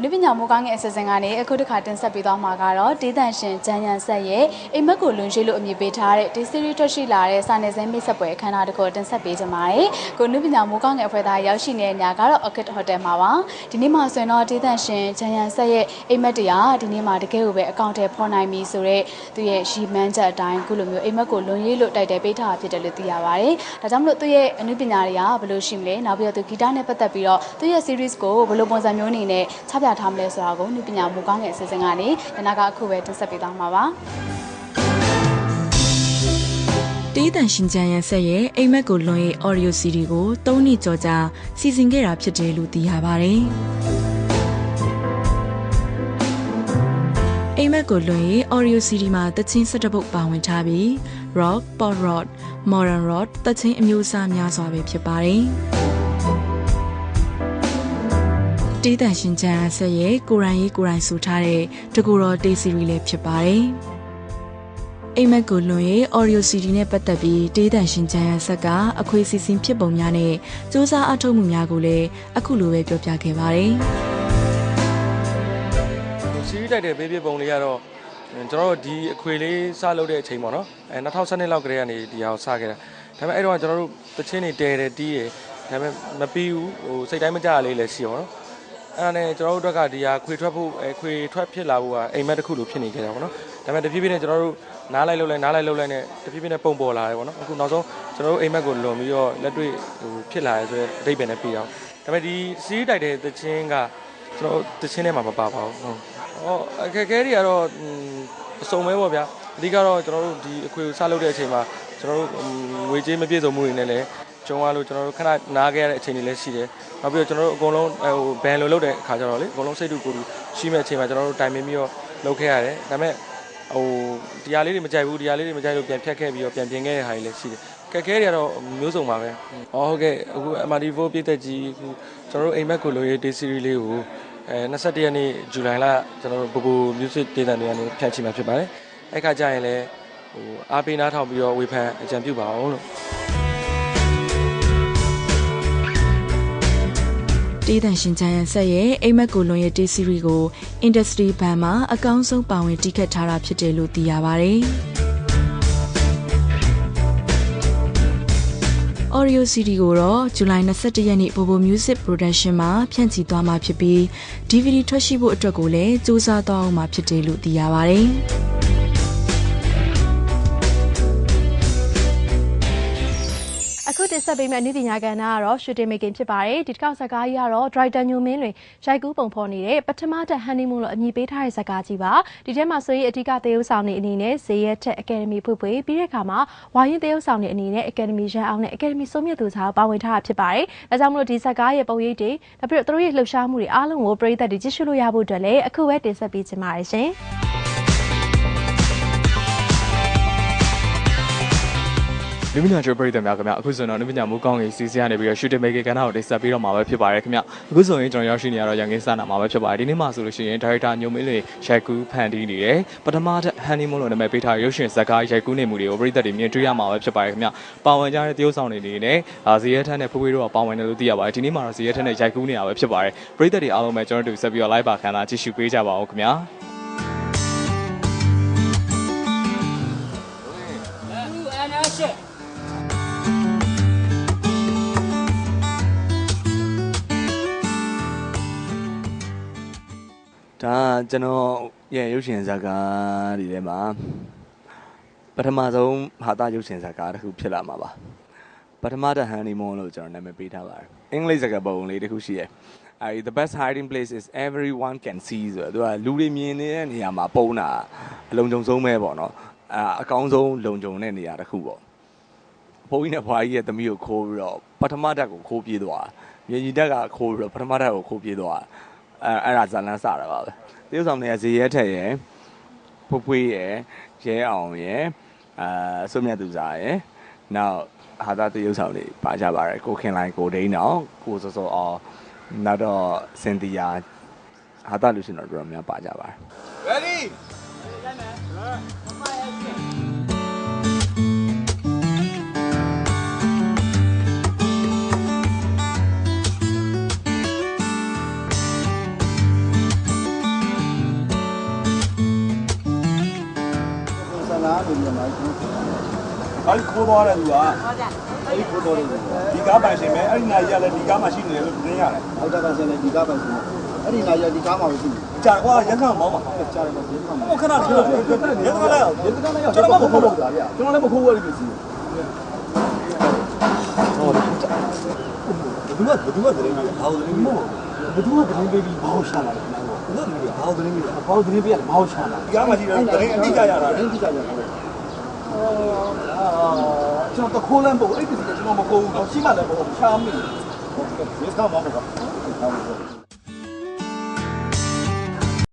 လူပညာမိုးကောင်းရဲ့အစီအစဉ်ကနေအခုတစ်ခါတင်ဆက်ပေးသွားမှာကတော့ဒေသရှင်ဂျန်ရန်ဆက်ရဲ့အိမ်မက်ကိုလွန်ရွှေလို့အမည်ပေးထားတဲ့ဒီ series ထွက်ရှိလာတဲ့စာနယ်ဇင်းမိတ်ဆက်ပွဲအခမ်းအနားတစ်ခုတင်ဆက်ပေးကြပါမယ်။ကိုလူပညာမိုးကောင်းရဲ့အဖွဲ့သားရောက်ရှိနေတဲ့ညကတော့ Orchid Hotel မှာပါ။ဒီနေ့မှာဆိုရင်တော့ဒေသရှင်ဂျန်ရန်ဆက်ရဲ့အိမ်မက်တရားဒီနေ့မှာတကယ်ကိုပဲအကောင့်ထဲဖော်နိုင်ပြီဆိုတော့သူရဲ့ရီမန်းချက်အတိုင်းခုလိုမျိုးအိမ်မက်ကိုလွန်ရွှေလို့တိုက်တယ်ပေးထားဖြစ်တယ်လို့သိရပါတယ်။ဒါကြောင့်မလို့သူရဲ့အနုပညာတွေကဘယ်လိုရှိမလဲနောက်ပြီးတော့သူဂီတနဲ့ပတ်သက်ပြီးတော့သူရဲ့ series ကိုဘယ်လိုပုံစံမျိုးအနေနဲ့ချပြထားမလဲဆိုတာကိုလူပညာမိုးကောင်းရဲ့အစီအစဉ်ကနေဒီနောက်အခုပဲတင်ဆက်ပေးသွားမှာပါတေးတန်ရှင်ချန်ရန်ဆက်ရဲ့အိမ်မက်ကိုလွန်ရဲ့ audio CD ကို3နှစ်ကျော်ကြာစီစဉ်ခဲ့တာဖြစ်တယ်လို့သိရပါတယ်အိမ်မက်ကိုလွန်ရဲ့ audio CD မှာတချင်း17ပုတ်ပါဝင်ထားပြီး rock, pop rock, modern rock တချင်းအမျိုးအစားများစွာပဲဖြစ်ပါတယ်တေးတန်ရှင်ချန်ဆက်ရဲ့ကိုရိုင်းရေးကိုရိုင်းဆိုထားတဲ့တကူတော်တေးစီရီလေးဖြစ်ပါတယ်။အိမ်မက်ကိုလွန်ရဲ့ audio CD နဲ့ပတ်သက်ပြီးတေးတန်ရှင်ချန်ဆက်ကအခွေစီစဉ်ဖြစ်ပုံများနဲ့စူးစမ်းအထောက်မှုများကိုလည်းအခုလိုပဲပြောပြခဲ့ပါတယ်။စီရီတိုက်တဲ့ဘေးပြပုံလေးကတော့ကျွန်တော်တို့ဒီအခွေလေးစလုပ်တဲ့အချိန်ပေါ့နော်။2012လောက်ကတည်းကနေဒီဟာကိုစခဲ့တာ။ဒါပေမဲ့အဲ့တော့ကျွန်တော်တို့တချင်းတွေတဲတယ်တီးတယ်ဒါပေမဲ့မပြီးဘူးစိတ်တိုင်းမကြလေးလည်းရှိပါတော့။အဲ့ဒါနဲ့ကျွန်တော်တို့အတွက်ကဒီဟာခွေထွက်ဖို့ခွေထွက်ဖြစ်လာဖို့ကအိမ်မက်တစ်ခုလိုဖြစ်နေခဲ့တာပေါ့နော်ဒါပေမဲ့တဖြည်းဖြည်းနဲ့ကျွန်တော်တို့နားလိုက်လှုပ်လိုက်နဲ့တဖြည်းဖြည်းနဲ့ပုံပေါ်လာတယ်ပေါ့နော်အခုနောက်ဆုံးကျွန်တော်တို့အိမ်မက်ကိုလွန်ပြီးတော့လက်တွေ့ဖြစ်လာရဲဆိုတဲ့အဓိပ္ပာယ်နဲ့ပြီးအောင်ဒါပေမဲ့ဒီစီးတိုက်တဲ့သချင်းကကျွန်တော်သချင်းထဲမှာမပါပါဘူးဟုတ်အခက်အခဲတွေကတော့အစုံပဲပေါ့ဗျာအဓိကတော့ကျွန်တော်တို့ဒီအခွေကိုစလုပ်တဲ့အချိန်မှာကျွန်တော်တို့ငွေကြေးမပြည့်စုံမှုတွေနဲ့လည်းကျုံရလို့ကျွန်တော်တို့ခဏနားခဲ့ရတဲ့အချိန်တွေလည်းရှိတယ်။နောက်ပြီးတော့ကျွန်တော်တို့အကုန်လုံးဘန်လိုလုပ်တဲ့အခါကျတော့လေအကုန်လုံးစိတ်တူကိုယ်တူရှိမဲ့အချိန်မှာကျွန်တော်တို့တိုင်ပင်ပြီးတော့လုပ်ခဲ့ရတယ်။ဒါပေမဲ့တရားလေးတွေမကြိုက်ဘူးတရားလေးတွေမကြိုက်လို့ပြန်ဖြတ်ခဲ့ပြီးတော့ပြန်ပြင်ခဲ့တဲ့ဟာတွေလည်းရှိတယ်။ခက်ခဲတွေကတော့မျိုးစုံပါပဲ။ဟုတ်ကဲ့အခု MRT4 ပြည့်သက်ကြီးအခုကျွန်တော်တို့အိမ်မက်ကိုလိုရေး day series လေးကို21ရက်နေ့ဇူလိုင်လကျွန်တော်တို့ဘူ music ဒေသတွေကနေဖြန့်ချိမှာဖြစ်ပါတယ်။အဲ့ခါကျရင်လည်းအားပေးနားထောင်ပြီးတော့ဝေဖန်အကြံပြုပါအောင်လို့တေးတန်ရှင်ချန်ရန်ဆက်ရဲ့အိမ်မက်ကိုလွန်ရဲ့တေးစီရီကို industry ဘန်မှာအကောင်းဆုံးပါဝင်တီးခတ်ထားတာဖြစ်တယ်လို့သိရပါတယ်။ audio CD ကိုတော့ဇူလိုင်21ရက်နေ့ဘူ music production မှာဖြန့်ချီသွားမှာဖြစ်ပြီး DVD ထွက်ရှိဖို့အတွက်ကိုလည်းစူးစမ်းသွားအောင်မှာဖြစ်တယ်လို့သိရပါတယ်။အခုတင်ဆက်ပေးမယ့်အနည်းပညာကဏ္ဍကတော့ shooting making ဖြစ်ပါတယ်ဒီတစ်ခေါက်ဇာတ်ကားကြီးကတော့ director ညိုမင်းလွင်ရိုက်ကူးပုံဖော်နေတဲ့ပထမတက် honeymoon လို့အမည်ပေးထားတဲ့ဇာတ်ကားကြီးပါဒီထဲမှာဆိုရင်အဓိကသရုပ်ဆောင်တွေအနေနဲ့ဇေယျထက် academy ဖွေပြီးတဲ့အခါမှာဝါရင်သရုပ်ဆောင်တွေအနေနဲ့ academy ရန်အောင်နဲ့ academy စိုးမြတ်သူစားပါဝင်ထားတာဖြစ်ပါတယ်ဒါကြောင့်မလို့ဒီဇာတ်ကားရဲ့ပုံရိပ်တွေနောက်ပြီးတော့သူတို့ရဲ့လှုပ်ရှားမှုတွေအားလုံးကိုပရိသတ်တွေကြည့်ရှုလို့ရဖို့အတွက်လည်းအခုပဲတင်ဆက်ပေးချင်ပါတယ်ရှင်လူပညာကျော်ပြည်သူများခင်ဗျအခုဆိုတော့လူပညာမိုးကောင်းကြီးစီစီကနေပြီးတော့ shooting making ကဏ္ဍကိုတိဆက်ပြီးတော့မှာပဲဖြစ်ပါတယ်ခင်ဗျအခုဆိုရင်ကျွန်တော်ရောက်ရှိနေရတော့ရန်ကင်းစနာမှာပဲဖြစ်ပါတယ်ဒီနေ့မှာဆိုလို့ရှိရင် director ညိုမင်းလွင်ရိုက်ကူးဖန်တီးနေတယ်ပထမထက် honeymoon လို့နာမည်ပေးထားရုပ်ရှင်ဇာတ်ကားရိုက်ကူးနေမှုတွေကိုပြည်သက်တွေမြင်တွေ့ရမှာပဲဖြစ်ပါတယ်ခင်ဗျပါဝင်ကြတဲ့သရုပ်ဆောင်တွေနေနဲ့ဇေယျထက်နဲ့ဖွေးဖွေးတို့ကပါဝင်တယ်လို့သိရပါတယ်ဒီနေ့မှာတော့ဇေယျထက်နဲ့ရိုက်ကူးနေတာပဲဖြစ်ပါတယ်ပြည်သက်တွေအားလုံးပဲကျွန်တော်တို့ဆက်ပြီးတော့ live ပါခန်းလာကြည့်ရှုပေးကြပါဦးခင်ဗျာဒါကျွန်တော်ရဲ့ရုပ်ရှင်ဇာတ်ကားဒီထဲမှာပထမဆုံးဟာတာရုပ်ရှင်ဇာတ်ကားတစ်ခုဖြစ်လာမှာပါပထမတ honeymoon လို့ကျွန်တော်နာမည်ပေးထားပါတယ်အင်္ဂလိပ်စကားပုံလေးတစ်ခုရှိရဲ့the best hiding place is everyone can see ဆိုတော့သူကလူတွေမြင်နေတဲ့နေရာမှာပုံတာအလုံးကြုံဆုံးပဲပေါ့နော်အကောင်းဆုံးလုံခြုံတဲ့နေရာတစ်ခုပေါ့ဘိုးကြီးနဲ့ဘွားကြီးရဲ့သမီးကိုခိုးပြီးတော့ပထမတက်ကိုခိုးပြေးသွားမြေကြီးတက်ကခိုးပြီးတော့ပထမတက်ကိုခိုးပြေးသွားအဲ့ဒါဇာလန်းစတာပါပဲတရုတ်ဆောင်တွေကဇေယျထက်ရယ်ဖွေးဖွေးရယ်ရဲအောင်ရယ်စိုးမြတ်သူစားရယ်နောက်ဟာသာတရုတ်ဆောင်တွေပါကြပါတယ်ကိုခင်လိုင်းကိုဒိန်းအောင်ကိုစောစောအောင်နောက်တော့စင်တီယာဟာသာလူရှင်တော်တို့များပါကြပါတယ် Ready လိုက်မယ် ဆိုပြီးတော့မှကျွန်တော်အဲ့ခိုးသွားတဲ့သူကအဲ့ခိုးသွားတဲ့သူဒီကားပိုင်ရှင်ပဲအဲ့ဒီနိုင်ရလဲဒီကားမှရှိနေတယ်လို့သိရတယ်အောက်တာကဆင်းနေဒီကားပိုင်ရှင်အဲ့ဒီနိုင်ရဒီကားမှမရှိဘူးကြာကွာရက်ခန့်မောင်းပါကြာတယ်မသိဘူးဟိုခဏပြောရက်ခန့်လိုက်အောင်ရက်ခန့်လိုက်အောင်ကျွန်တော်မခိုးလို့ဗျာကျွန်တော်လည်းမခိုးရဘူးပြည်စီဟောဘယ်သူကတည်းကဘာလို့လဲမဟုတ်ဘယ်သူကတည်းကပြီးဘာလို့ရှာလာလဲဘယ်သူကဘာလို့တည်းကဘာလို့တည်းကဘာလို့ရှာလာဒီကားမှရှိတယ်တည်းအတိတ်ကြရတာအတိတ်ကြရတာကျွန်တော်တခိုးလမ်းပေါ့အဲ့ဒီကျွန်တော်မခိုးဘူးတော့ရှိမှလည်းပေါ့ရှားမိဟုတ်ကဲ့ဒီကောင်မောင်းပါ